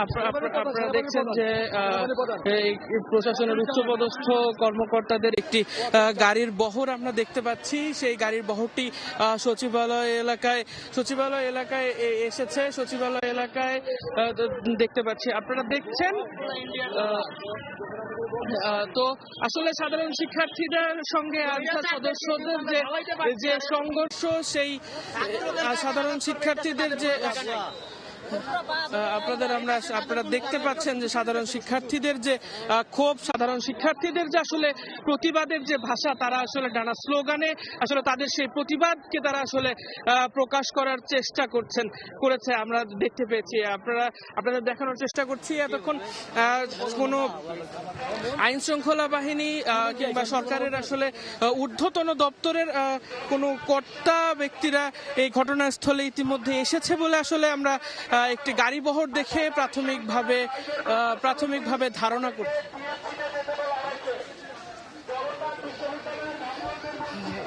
আপনারা দেখছেন যে এই প্রশাসনের উচ্চপদস্থ কর্মকর্তাদের একটি গাড়ির বহর আমরা দেখতে পাচ্ছি। সেই গাড়ির বহরটি সচিবালয় এলাকায় এসেছে। সচিবালয় এলাকায় দেখতে পাচ্ছি, আপনারা দেখছেন। তো আসলে সাধারণ শিক্ষার্থীদের সঙ্গে আনসার সদস্যদের যে সংঘর্ষ, সেই সাধারণ শিক্ষার্থীদের যে আপনারা দেখতে পাচ্ছেন যে সাধারণ শিক্ষার্থীদের যে ক্ষোভ, সাধারণ শিক্ষার্থীদের যে আসলে প্রতিবাদের যে ভাষা, তারা আসলে নানা স্লোগানে আসলে তাদের সেই প্রতিবাদকে তারা আসলে প্রকাশ করার চেষ্টা করেছে আমরা দেখতে পেয়েছি। আপনাদের দেখানোর চেষ্টা করছি, এতক্ষণ কোনো আইন শৃঙ্খলা বাহিনী কিংবা সরকারের আসলে ঊর্ধ্বতন দপ্তরের কোনো কর্তা ব্যক্তিরা এই ঘটনাস্থলে ইতিমধ্যে এসেছে বলে আসলে আমরা একটি গাড়ি বহর দেখে প্রাথমিকভাবে ধারণা করছি।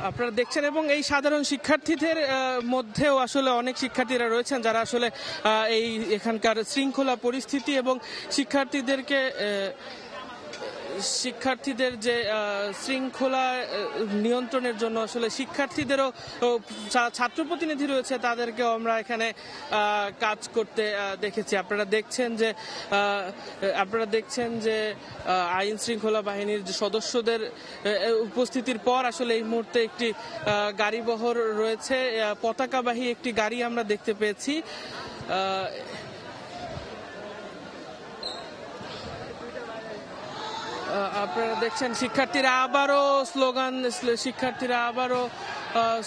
আপনারা দেখছেন, এবং এই সাধারণ শিক্ষার্থীদের মধ্যেও আসলে অনেক শিক্ষার্থীরা রয়েছেন যারা আসলে এই এখানকার শৃঙ্খলা পরিস্থিতি এবং শিক্ষার্থীদের যে শৃঙ্খলা নিয়ন্ত্রণের জন্য আসলে শিক্ষার্থীদেরও ছাত্র প্রতিনিধি রয়েছে, তাদেরকেও আমরা এখানে কাজ করতে দেখেছি। আপনারা দেখছেন যে আইন শৃঙ্খলা বাহিনীর যে সদস্যদের উপস্থিতির পর আসলে এই মুহূর্তে একটি গাড়ি বহর রয়েছে, পতাকাবাহী একটি গাড়ি আমরা দেখতে পেয়েছি। আপনারা দেখছেন শিক্ষার্থীরা আবারও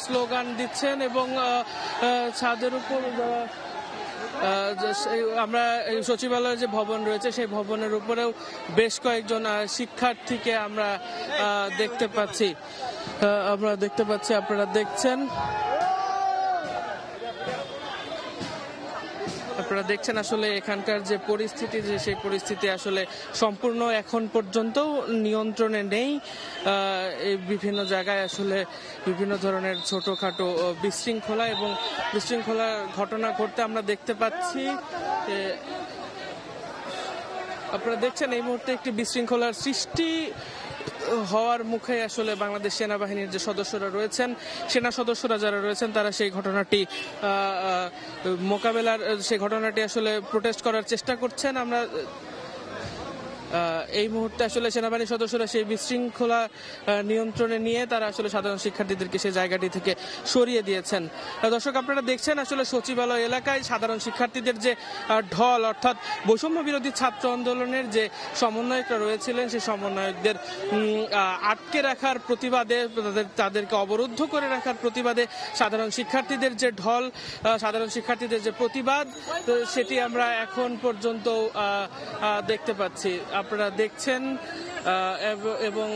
স্লোগান দিচ্ছেন, এবং ছাদের উপর আমরা সচিবালয়ের যে ভবন রয়েছে সেই ভবনের উপরেও বেশ কয়েকজন শিক্ষার্থীকে আমরা দেখতে পাচ্ছি। আপনারা দেখছেন আসলে এখানকার যে পরিস্থিতি, সেই পরিস্থিতি আসলে সম্পূর্ণ এখন পর্যন্ত নিয়ন্ত্রণে নেই। বিভিন্ন জায়গায় আসলে বিভিন্ন ধরনের ছোটখাটো বিশৃঙ্খলার ঘটনা ঘটতে আমরা দেখতে পাচ্ছি। আপনারা দেখছেন এই মুহূর্তে একটি বিশৃঙ্খলার সৃষ্টি হওয়ার মুখে আসলে বাংলাদেশ সেনাবাহিনীর যে সেনা সদস্যরা যারা রয়েছেন, তারা সেই ঘটনাটি সেই ঘটনাটি আসলে প্রোটেস্ট করার চেষ্টা করছেন। আমরা এই মুহূর্তে আসলে সেনাবাহিনীর সদস্যরা সেই বিশৃঙ্খলা নিয়ন্ত্রণে নিয়ে তারা আসলে সাধারণ শিক্ষার্থীদেরকে সেই জায়গাটি থেকে সরিয়ে দিয়েছেন। দর্শক, আপনারা দেখছেন আসলে সচিবালয় এলাকায় সাধারণ শিক্ষার্থীদের যে ঢল, অর্থাৎ বৈষম্য বিরোধী ছাত্র আন্দোলনের যে সমন্বয়করা রয়েছিলেন, সেই সমন্বয়কদের আটকে রাখার প্রতিবাদে, তাদেরকে অবরুদ্ধ করে রাখার প্রতিবাদে সাধারণ শিক্ষার্থীদের যে ঢল, সাধারণ শিক্ষার্থীদের যে প্রতিবাদ, সেটি আমরা এখন পর্যন্ত দেখতে পাচ্ছি। আপনারা দেখছেন, এবং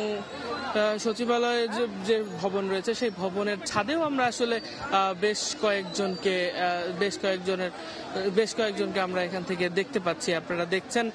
সচিবালয়ের যে ভবন রয়েছে সেই ভবনের ছাদেও আমরা আসলে বেশ কয়েকজনকে আমরা এখান থেকে দেখতে পাচ্ছি। আপনারা দেখছেন